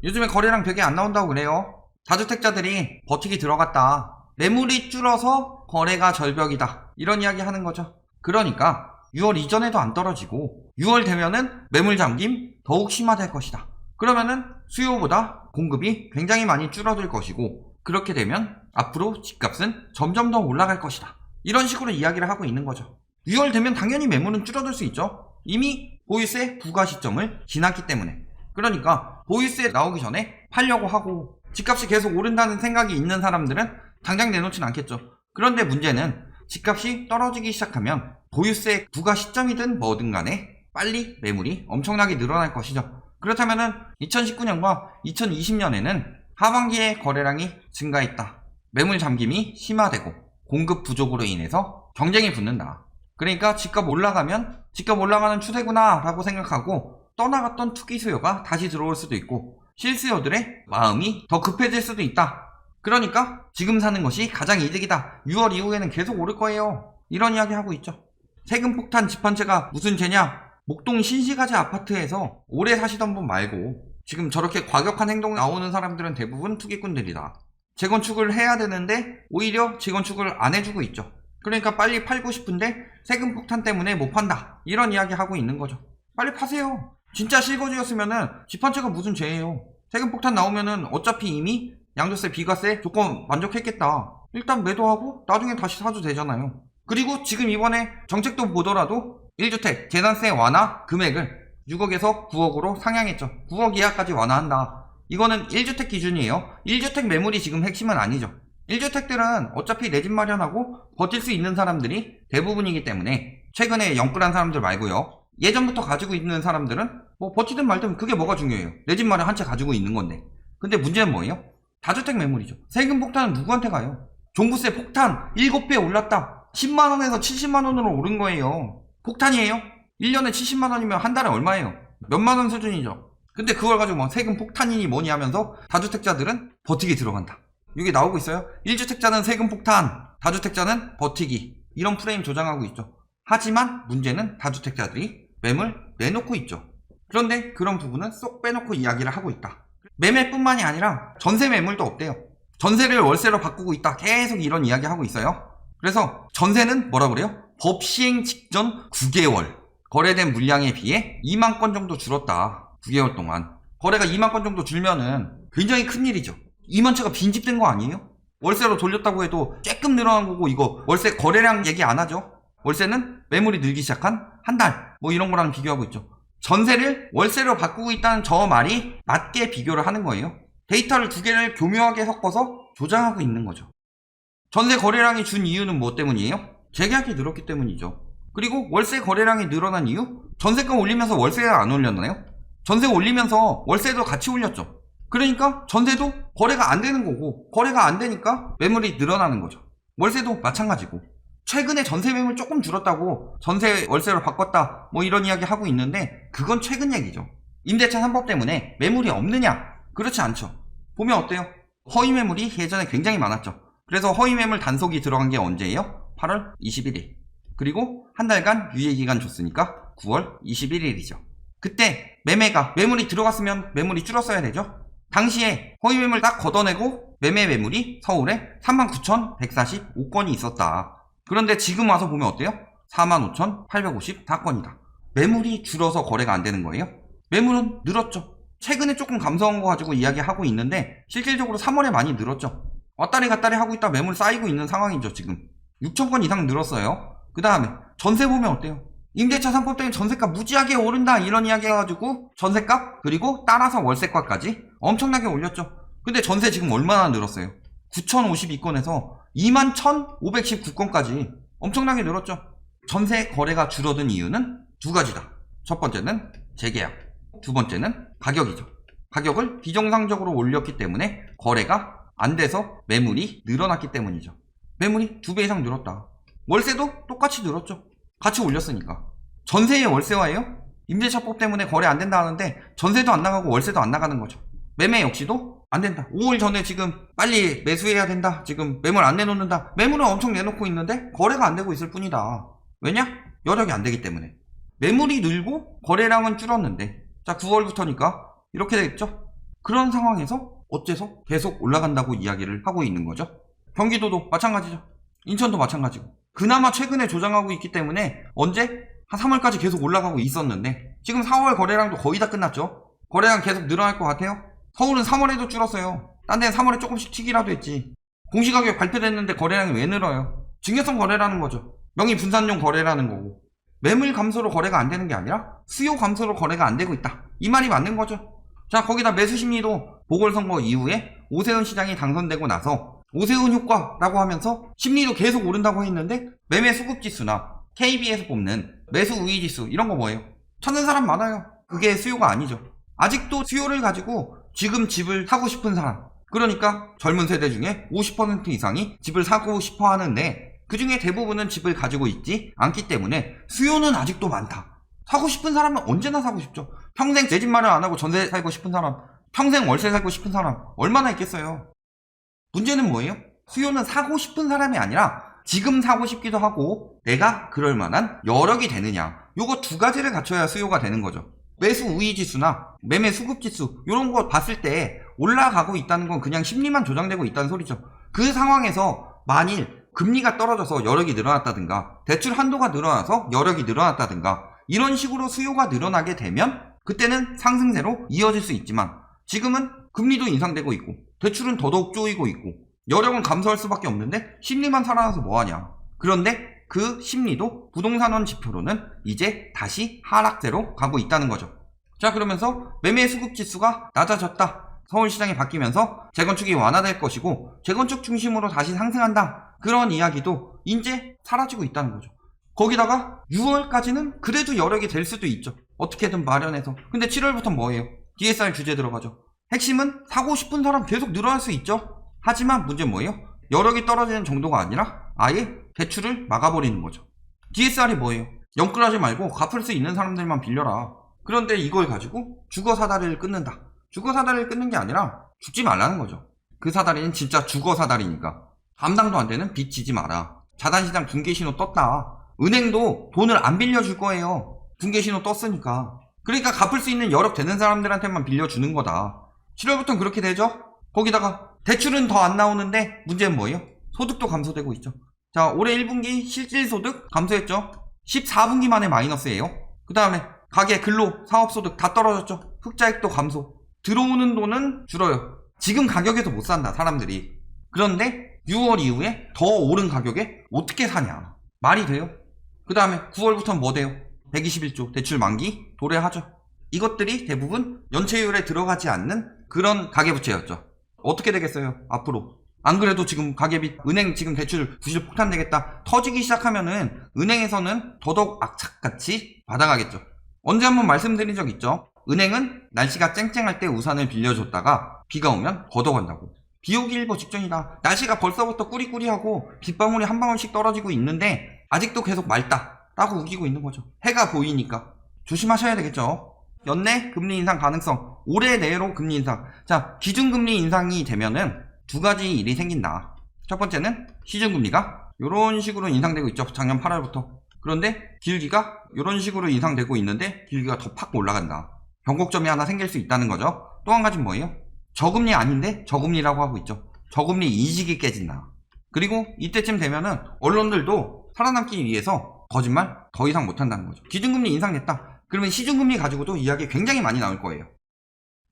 요즘에 거래량 되게 안 나온다고 그래요. 다주택자들이 버티기 들어갔다. 매물이 줄어서 거래가 절벽이다. 이런 이야기 하는 거죠. 그러니까 6월 이전에도 안 떨어지고 6월 되면은 매물 잠김 더욱 심화될 것이다. 그러면은 수요보다 공급이 굉장히 많이 줄어들 것이고, 그렇게 되면 앞으로 집값은 점점 더 올라갈 것이다. 이런 식으로 이야기를 하고 있는 거죠. 6월 되면 당연히 매물은 줄어들 수 있죠. 이미 보유세 부과 시점을 지났기 때문에. 그러니까 보유세 나오기 전에 팔려고 하고, 집값이 계속 오른다는 생각이 있는 사람들은 당장 내놓진 않겠죠. 그런데 문제는 집값이 떨어지기 시작하면 보유세 부과 시점이든 뭐든 간에 빨리 매물이 엄청나게 늘어날 것이죠. 그렇다면은 2019년과 2020년에는 하반기에 거래량이 증가했다. 매물 잠김이 심화되고 공급 부족으로 인해서 경쟁이 붙는다. 그러니까 집값 올라가면 집값 올라가는 추세구나 라고 생각하고 떠나갔던 투기 수요가 다시 들어올 수도 있고, 실수요들의 마음이 더 급해질 수도 있다. 그러니까 지금 사는 것이 가장 이득이다. 6월 이후에는 계속 오를 거예요. 이런 이야기 하고 있죠. 세금 폭탄 집 한 채가 무슨 죄냐? 목동 신시가지 아파트에서 오래 사시던 분 말고 지금 저렇게 과격한 행동 나오는 사람들은 대부분 투기꾼들이다. 재건축을 해야 되는데 오히려 재건축을 안 해주고 있죠. 그러니까 빨리 팔고 싶은데 세금 폭탄 때문에 못 판다. 이런 이야기 하고 있는 거죠. 빨리 파세요. 진짜 실거주였으면은 집 한 채가 무슨 죄예요. 세금 폭탄 나오면은 어차피 이미 양도세, 비과세 조건 만족했겠다. 일단 매도하고 나중에 다시 사도 되잖아요. 그리고 지금 이번에 정책도 보더라도 1주택 재산세 완화 금액을 6억에서 9억으로 상향했죠. 9억 이하까지 완화한다. 이거는 1주택 기준이에요. 1주택 매물이 지금 핵심은 아니죠. 1주택들은 어차피 내 집 마련하고 버틸 수 있는 사람들이 대부분이기 때문에, 최근에 영끌한 사람들 말고요. 예전부터 가지고 있는 사람들은 뭐 버티든 말든 그게 뭐가 중요해요. 내 집 마련 한 채 가지고 있는 건데. 근데 문제는 뭐예요? 다주택 매물이죠. 세금 폭탄은 누구한테 가요? 종부세 폭탄 7배 올랐다. 10만원에서 70만원으로 오른 거예요. 폭탄이에요? 1년에 70만원이면 한 달에 얼마예요? 몇만원 수준이죠. 근데 그걸 가지고 뭐 세금 폭탄이니 뭐니 하면서 다주택자들은 버티기 들어간다. 이게 나오고 있어요. 1주택자는 세금 폭탄, 다주택자는 버티기. 이런 프레임 조장하고 있죠. 하지만 문제는 다주택자들이 매물 내놓고 있죠. 그런데 그런 부분은 쏙 빼놓고 이야기를 하고 있다. 매매뿐만이 아니라 전세 매물도 없대요. 전세를 월세로 바꾸고 있다. 계속 이런 이야기 하고 있어요. 그래서 전세는 뭐라 그래요? 법 시행 직전 9개월 거래된 물량에 비해 2만 건 정도 줄었다. 9개월 동안 거래가 2만 건 정도 줄면은 굉장히 큰일이죠. 2만 채가 빈집된 거 아니에요? 월세로 돌렸다고 해도 조금 늘어난 거고, 이거 월세 거래량 얘기 안 하죠. 월세는 매물이 늘기 시작한 한 달 뭐 이런 거랑 비교하고 있죠. 전세를 월세로 바꾸고 있다는 저 말이 맞게 비교를 하는 거예요. 데이터를 두 개를 교묘하게 섞어서 조장하고 있는 거죠. 전세 거래량이 준 이유는 뭐 때문이에요? 재계약이 늘었기 때문이죠. 그리고 월세 거래량이 늘어난 이유? 전세가 올리면서 월세가 안 올렸나요? 전세 올리면서 월세도 같이 올렸죠. 그러니까 전세도 거래가 안 되는 거고, 거래가 안 되니까 매물이 늘어나는 거죠. 월세도 마찬가지고. 최근에 전세 매물 조금 줄었다고 전세 월세로 바꿨다 뭐 이런 이야기 하고 있는데, 그건 최근 얘기죠. 임대차 3법 때문에 매물이 없느냐? 그렇지 않죠. 보면 어때요? 허위 매물이 예전에 굉장히 많았죠. 그래서 허위 매물 단속이 들어간 게 언제예요? 8월 21일. 그리고 한 달간 유예기간 줬으니까 9월 21일이죠. 그때 매물이 들어갔으면 매물이 줄었어야 되죠. 당시에 허위 매물 딱 걷어내고 매매 매물이 서울에 39,145건이 있었다. 그런데 지금 와서 보면 어때요? 45,854건이다. 매물이 줄어서 거래가 안 되는 거예요? 매물은 늘었죠. 최근에 조금 감소한 거 가지고 이야기하고 있는데 실질적으로 3월에 많이 늘었죠. 왔다리 갔다리 하고 있다 매물 쌓이고 있는 상황이죠. 지금 6,000건 이상 늘었어요. 그 다음에 전세 보면 어때요? 임대차 3법 때문에 전세값 무지하게 오른다 이런 이야기 해가지고 전세값 그리고 따라서 월세값까지 엄청나게 올렸죠. 근데 전세 지금 얼마나 늘었어요? 9,052건에서 21,519건까지 엄청나게 늘었죠. 전세 거래가 줄어든 이유는 두 가지다. 첫 번째는 재계약, 두 번째는 가격이죠. 가격을 비정상적으로 올렸기 때문에 거래가 안 돼서 매물이 늘어났기 때문이죠. 매물이 2배 이상 늘었다. 월세도 똑같이 늘었죠. 같이 올렸으니까. 전세의 월세화예요? 임대차법 때문에 거래 안 된다 하는데 전세도 안 나가고 월세도 안 나가는 거죠. 매매 역시도 안 된다. 5월 전에 지금 빨리 매수해야 된다. 지금 매물 안 내놓는다. 매물은 엄청 내놓고 있는데 거래가 안 되고 있을 뿐이다. 왜냐? 여력이 안 되기 때문에. 매물이 늘고 거래량은 줄었는데, 자 9월부터니까 이렇게 되겠죠. 그런 상황에서 어째서 계속 올라간다고 이야기를 하고 있는 거죠. 경기도도 마찬가지죠. 인천도 마찬가지고. 그나마 최근에 조정하고 있기 때문에 언제? 한 3월까지 계속 올라가고 있었는데 지금 4월 거래량도 거의 다 끝났죠. 거래량 계속 늘어날 것 같아요? 서울은 3월에도 줄었어요. 딴 데는 3월에 조금씩 튀기라도 했지. 공시가격 발표됐는데 거래량이 왜 늘어요? 증여성 거래라는 거죠. 명의 분산용 거래라는 거고. 매물 감소로 거래가 안 되는 게 아니라 수요 감소로 거래가 안 되고 있다. 이 말이 맞는 거죠. 자, 거기다 매수 심리도 보궐선거 이후에 오세훈 시장이 당선되고 나서 오세훈 효과라고 하면서 심리도 계속 오른다고 했는데 매매 수급 지수나 KB에서 뽑는 매수 우위 지수 이런 거 뭐예요? 찾는 사람 많아요. 그게 수요가 아니죠. 아직도 수요를 가지고 지금 집을 사고 싶은 사람, 그러니까 젊은 세대 중에 50% 이상이 집을 사고 싶어 하는데 그 중에 대부분은 집을 가지고 있지 않기 때문에 수요는 아직도 많다. 사고 싶은 사람은 언제나 사고 싶죠. 평생 내 집 마련 안 하고 전세 살고 싶은 사람, 평생 월세 살고 싶은 사람 얼마나 있겠어요. 문제는 뭐예요? 수요는 사고 싶은 사람이 아니라 지금 사고 싶기도 하고 내가 그럴 만한 여력이 되느냐, 요거 두 가지를 갖춰야 수요가 되는 거죠. 매수 우위 지수나 매매 수급 지수 이런 거 봤을 때 올라가고 있다는 건 그냥 심리만 조장되고 있다는 소리죠. 그 상황에서 만일 금리가 떨어져서 여력이 늘어났다든가 대출 한도가 늘어나서 여력이 늘어났다든가 이런 식으로 수요가 늘어나게 되면 그때는 상승세로 이어질 수 있지만 지금은 금리도 인상되고 있고 대출은 더더욱 쪼이고 있고 여력은 감소할 수밖에 없는데 심리만 살아나서 뭐하냐. 그런데 그 심리도 부동산원 지표로는 이제 다시 하락세로 가고 있다는 거죠. 자, 그러면서 매매 수급 지수가 낮아졌다. 서울시장이 바뀌면서 재건축이 완화될 것이고 재건축 중심으로 다시 상승한다. 그런 이야기도 이제 사라지고 있다는 거죠. 거기다가 6월까지는 그래도 여력이 될 수도 있죠. 어떻게든 마련해서. 근데 7월부터 뭐예요? DSR 규제 들어가죠. 핵심은 사고 싶은 사람 계속 늘어날 수 있죠. 하지만 문제는 뭐예요? 여력이 떨어지는 정도가 아니라 아예 대출을 막아버리는 거죠. DSR이 뭐예요? 영끌하지 말고 갚을 수 있는 사람들만 빌려라. 그런데 이걸 가지고 주거 사다리를 끊는다. 주거 사다리를 끊는 게 아니라 죽지 말라는 거죠. 그 사다리는 진짜 주거 사다리니까. 감당도 안 되는 빚 지지 마라. 자산시장 붕괴신호 떴다. 은행도 돈을 안 빌려줄 거예요. 붕괴신호 떴으니까. 그러니까 갚을 수 있는 여력 되는 사람들한테만 빌려주는 거다. 7월부터는 그렇게 되죠. 거기다가 대출은 더 안 나오는데 문제는 뭐예요? 소득도 감소되고 있죠. 자, 올해 1분기 실질소득 감소했죠. 14분기 만에 마이너스예요. 그 다음에 가계, 근로, 사업소득 다 떨어졌죠. 흑자액도 감소. 들어오는 돈은 줄어요. 지금 가격에서 못 산다, 사람들이. 그런데 6월 이후에 더 오른 가격에 어떻게 사냐. 말이 돼요? 그 다음에 9월부터는 뭐 돼요? 121조 대출 만기 도래하죠. 이것들이 대부분 연체율에 들어가지 않는 그런 가계부채였죠. 어떻게 되겠어요? 앞으로. 안 그래도 지금 가계비, 은행 지금 대출 부실 폭탄 되겠다. 터지기 시작하면은 은행에서는 더더욱 악착같이 받아가겠죠. 언제 한번 말씀드린 적 있죠? 은행은 날씨가 쨍쨍할 때 우산을 빌려줬다가 비가 오면 걷어간다고. 비 오기 일보 직전이다. 날씨가 벌써부터 꾸리꾸리하고 빗방울이 한 방울씩 떨어지고 있는데 아직도 계속 맑다 라고 우기고 있는 거죠. 해가 보이니까. 조심하셔야 되겠죠. 연내 금리 인상 가능성, 올해 내로 금리 인상. 자, 기준금리 인상이 되면은 두 가지 일이 생긴다. 첫 번째는 시중금리가 이런 식으로 인상되고 있죠. 작년 8월부터. 그런데 길기가 이런 식으로 인상되고 있는데 길기가 더 팍 올라간다. 변곡점이 하나 생길 수 있다는 거죠. 또 한 가지는 뭐예요? 저금리 아닌데 저금리라고 하고 있죠. 저금리 인식이 깨진다. 그리고 이때쯤 되면은 언론들도 살아남기 위해서 거짓말 더 이상 못한다는 거죠. 기준금리 인상됐다. 그러면 시중금리 가지고도 이야기 굉장히 많이 나올 거예요.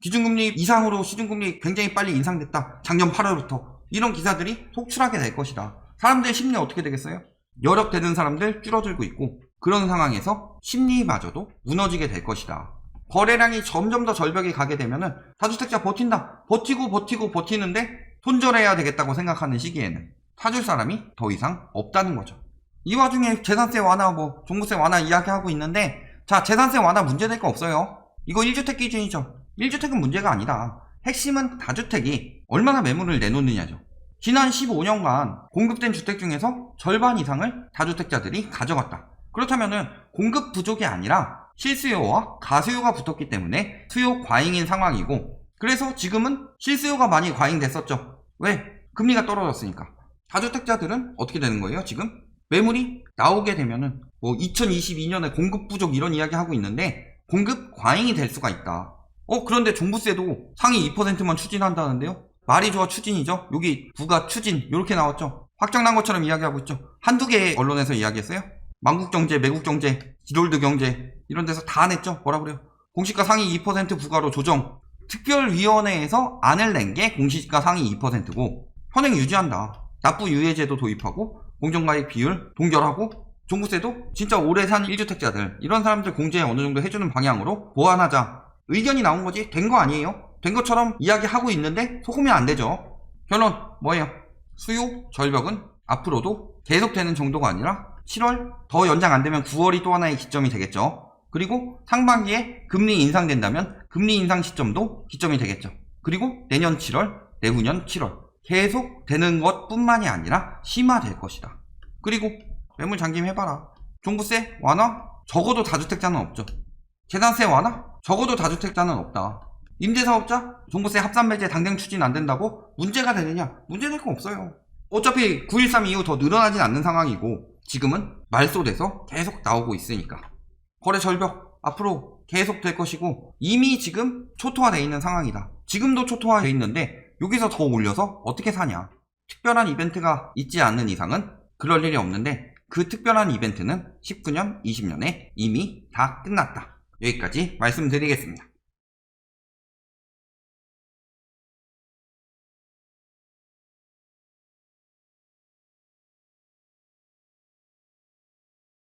기준금리 이상으로 시중금리 굉장히 빨리 인상됐다. 작년 8월부터. 이런 기사들이 속출하게 될 것이다. 사람들의 심리 어떻게 되겠어요? 여력 되는 사람들 줄어들고 있고 그런 상황에서 심리마저도 무너지게 될 것이다. 거래량이 점점 더 절벽에 가게 되면은 다주택자 버틴다. 버티고 버티는데 손절해야 되겠다고 생각하는 시기에는 사줄 사람이 더 이상 없다는 거죠. 이 와중에 재산세 완화, 종부세 완화 이야기하고 있는데 자, 재산세 완화 문제될 거 없어요. 이거 1주택 기준이죠. 1주택은 문제가 아니다. 핵심은 다주택이 얼마나 매물을 내놓느냐죠. 지난 15년간 공급된 주택 중에서 절반 이상을 다주택자들이 가져갔다. 그렇다면은 공급 부족이 아니라 실수요와 가수요가 붙었기 때문에 수요 과잉인 상황이고 그래서 지금은 실수요가 많이 과잉됐었죠. 왜? 금리가 떨어졌으니까. 다주택자들은 어떻게 되는 거예요? 지금 매물이 나오게 되면은 뭐 2022년에 공급 부족 이런 이야기 하고 있는데 공급 과잉이 될 수가 있다. 그런데 종부세도 상위 2%만 추진한다는데요? 말이 좋아 추진이죠? 여기 부가 추진 이렇게 나왔죠? 확정난 것처럼 이야기하고 있죠? 한두 개의 언론에서 이야기했어요? 만국경제, 매국경제, 기롤드경제 이런 데서 다 냈죠? 뭐라 그래요? 공시가 상위 2% 부과로 조정. 특별위원회에서 안을 낸 게 공시가 상위 2%고 현행 유지한다. 납부 유예제도 도입하고 공정가액 비율 동결하고 종부세도 진짜 오래 산 1주택자들 이런 사람들 공제 어느 정도 해주는 방향으로 보완하자. 의견이 나온 거지 된 거 아니에요? 된 것처럼 이야기하고 있는데 속으면 안 되죠. 결론 뭐예요? 수요 절벽은 앞으로도 계속되는 정도가 아니라 7월 더 연장 안 되면 9월이 또 하나의 기점이 되겠죠. 그리고 상반기에 금리 인상된다면 금리 인상 시점도 기점이 되겠죠. 그리고 내년 7월, 내후년 7월 계속 되는 것뿐만이 아니라 심화될 것이다. 그리고 매물 잠김 해봐라. 종부세 완화? 적어도 다주택자는 없죠. 재산세 완화? 적어도 다주택자는 없다. 임대사업자? 종부세 합산매제 당장 추진 안 된다고 문제가 되느냐? 문제될 거 없어요. 어차피 9.13 이후 더 늘어나진 않는 상황이고 지금은 말소돼서 계속 나오고 있으니까 거래 절벽 앞으로 계속 될 것이고 이미 지금 초토화되어 있는 상황이다. 지금도 초토화되어 있는데 여기서 더 올려서 어떻게 사냐. 특별한 이벤트가 있지 않는 이상은 그럴 일이 없는데 그 특별한 이벤트는 19년, 20년에 이미 다 끝났다. 여기까지 말씀드리겠습니다.